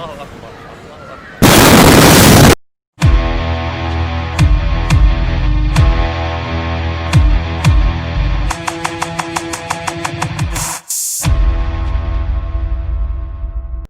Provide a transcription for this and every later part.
اللہ اکبر اللہ اکبر۔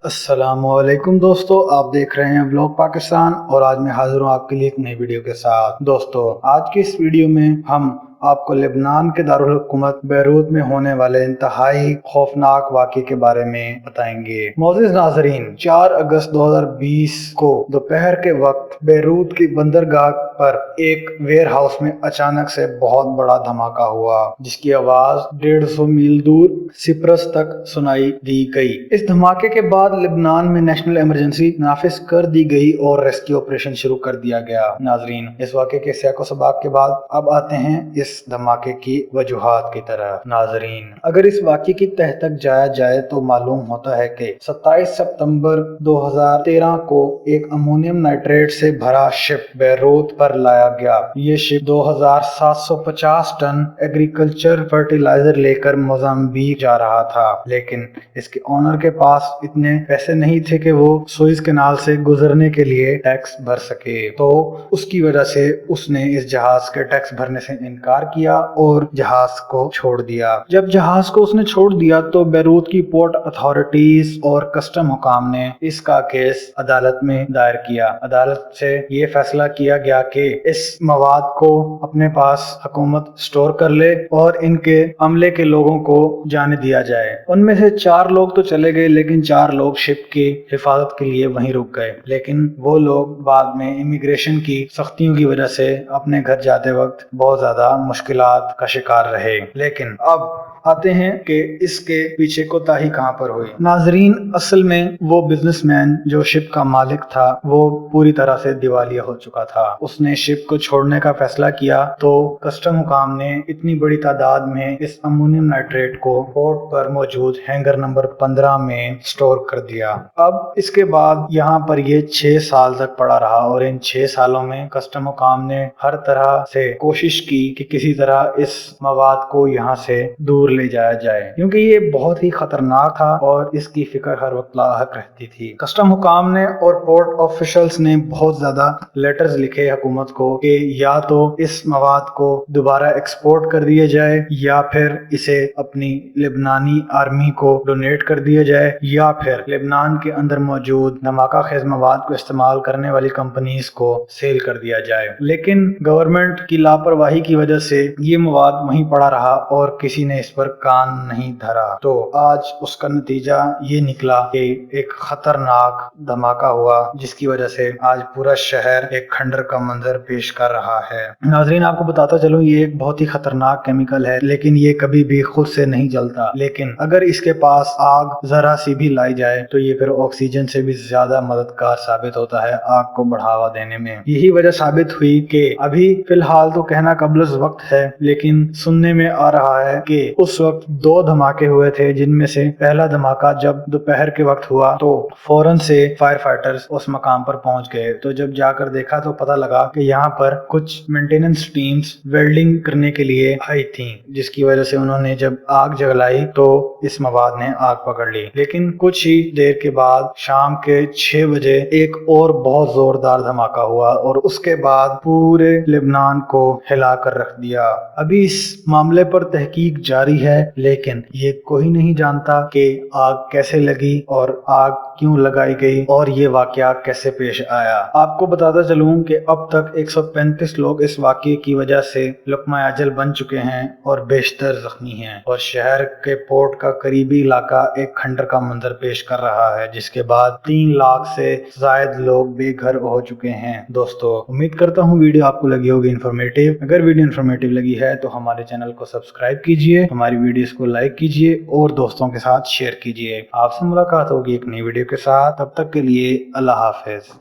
السلام علیکم دوستو، آپ دیکھ رہے ہیں ولاگ پاکستان اور آج میں حاضر ہوں آپ کے لیے ایک نئی ویڈیو کے ساتھ۔ دوستو آج کی اس ویڈیو میں ہم آپ کو لبنان کے دارالحکومت بیروت میں ہونے والے انتہائی خوفناک واقعے کے بارے میں بتائیں گے۔ معزز ناظرین، 4 اگست 2020 کو دوپہر کے وقت بیروت کی بندرگاہ پر ایک ویئر ہاؤس میں اچانک سے بہت بڑا دھماکہ ہوا، جس کی آواز 150 میل دور سپرس تک سنائی دی گئی۔ اس دھماکے کے بعد لبنان میں نیشنل ایمرجنسی نافذ کر دی گئی اور ریسکیو آپریشن شروع کر دیا گیا۔ ناظرین، اس واقعے کے سیاق و سباق کے بعد اب آتے ہیں اس دھماکے کی وجوہات کی طرف۔ ناظرین، اگر اس واقعے کی تہ تک جایا جائے تو معلوم ہوتا ہے کہ 27 ستمبر 2013 کو ایک امونیم نائٹریٹ سے بھرا شپ بیروت پر لایا گیا۔ یہ شپ 2750 ٹن ایگریکلچر فرٹیلائزر لے کر موزمبیق جا رہا تھا، لیکن اس کے اونر کے پاس اتنے پیسے نہیں تھے کہ وہ سوئز کینال سے گزرنے کے لیے ٹیکس بھر سکے، تو اس کی وجہ سے اس نے اس جہاز کے ٹیکس بھرنے سے انکار کیا اور جہاز کو چھوڑ دیا۔ جب جہاز کو اس نے چھوڑ دیا تو بیروت کی پورٹ اتھارٹیز اور کسٹم حکام نے اس کا کیس عدالت میں دائر کیا۔ عدالت سے یہ فیصلہ کیا گیا کہ اس مواد کو اپنے پاس حکومت سٹور کر لے اور ان کے عملے کے لوگوں کو جانے دیا جائے۔ ان میں سے 4 لوگ تو چلے گئے، لیکن 4 لوگ شپ کی حفاظت کے لیے وہیں رک گئے، لیکن وہ لوگ بعد میں امیگریشن کی سختیوں کی وجہ سے اپنے گھر جاتے وقت بہت زیادہ مشکلات کا شکار رہے۔ لیکن اب آتے ہیں کہ اس کے پیچھے کوتاہی کہاں پر ہوئی۔ ناظرین، اصل میں وہ بزنس مین جو شپ کا مالک تھا وہ پوری طرح سے دیوالیہ ہو چکا تھا۔ اس نے شپ کو چھوڑنے کا فیصلہ کیا تو کسٹم حکام نے اتنی بڑی تعداد میں اس امونیم نائٹریٹ کو پورٹ پر موجود ہینگر نمبر 15 میں سٹور کر دیا۔ اب اس کے بعد یہاں پر یہ 6 سال تک پڑا رہا اور ان 6 سالوں میں کسٹم حکام نے ہر طرح سے کوشش کی کہ کسی طرح اس مواد کو یہاں سے دور لے جایا جائے، کیونکہ یہ بہت ہی خطرناک تھا اور اس کی فکر ہر وقت لاحق رہتی تھی۔ کسٹم حکام نے اور پورٹ آفیشلز نے بہت زیادہ لیٹرز لکھے حکومت کو کہ یا تو اس مواد کو دوبارہ ایکسپورٹ کر دیا جائے، یا پھر اسے اپنی لبنانی آرمی کو ڈونیٹ کر دیا جائے، یا پھر لبنان کے اندر موجود دھماکہ خیز مواد کو استعمال کرنے والی کمپنیز کو سیل کر دیا جائے۔ لیکن گورنمنٹ کی لاپرواہی کی وجہ سے یہ مواد وہیں پڑا رہا اور کسی نے اس پر کان نہیں دھرا، تو آج اس کا نتیجہ یہ نکلا کہ ایک خطرناک دھماکہ ہوا، جس کی وجہ سے آج پورا شہر ایک کھنڈر کا منظر پیش کر رہا ہے۔ ناظرین، آپ کو بتاتا چلوں، یہ ایک بہت ہی خطرناک کیمیکل ہے، لیکن یہ کبھی بھی خود سے نہیں جلتا، لیکن اگر اس کے پاس آگ ذرا سی بھی لائی جائے تو یہ پھر آکسیجن سے بھی زیادہ مددگار ثابت ہوتا ہے آگ کو بڑھاوا دینے میں۔ یہی وجہ ثابت ہوئی کہ ابھی فی الحال تو کہنا قبل از وقت ہے، لیکن سننے میں آ رہا ہے کہ اس وقت 2 دھماکے ہوئے تھے، جن میں سے پہلا دھماکہ جب دوپہر کے وقت ہوا تو فوراً سے فائر فائٹرز اس مقام پر پہنچ گئے، تو جب جا کر دیکھا تو پتہ لگا کہ یہاں پر کچھ مینٹیننس ٹیمز ویلڈنگ کرنے کے لیے آئی تھیں، جس کی وجہ سے انہوں نے جب آگ جگلائی تو اس مواد نے آگ پکڑ لی۔ لیکن کچھ ہی دیر کے بعد شام کے 6 بجے ایک اور بہت زوردار دھماکہ ہوا اور اس کے بعد پورے لبنان کو ہلا کر رکھ دیا۔ ابھی اس معاملے پر تحقیق جاری ہے، لیکن یہ کوئی نہیں جانتا کہ آگ کیسے لگی اور آگ کیوں لگائی گئی اور یہ واقعہ کیسے پیش آیا۔ آپ کو بتاتا چلوں کہ اب تک 135 لوگ اس واقعے کی وجہ سے لقمہ اجل بن چکے ہیں اور بیشتر زخمی ہیں، اور شہر کے پورٹ کا قریبی علاقہ ایک کھنڈر کا منظر پیش کر رہا ہے، جس کے بعد 3 لاکھ سے زائد لوگ بے گھر ہو چکے ہیں۔ دوستو، امید کرتا ہوں ویڈیو آپ کو لگی ہوگی انفارمیٹیو۔ اگر ویڈیو انفارمیٹیو لگی ہے تو ہمارے چینل کو سبسکرائب کیجئے، ہماری ویڈیوز کو لائک کیجئے اور دوستوں کے ساتھ شیئر کیجئے۔ آپ سے ملاقات ہوگی ایک نئی ویڈیو کے ساتھ، تب تک کے لیے اللہ حافظ۔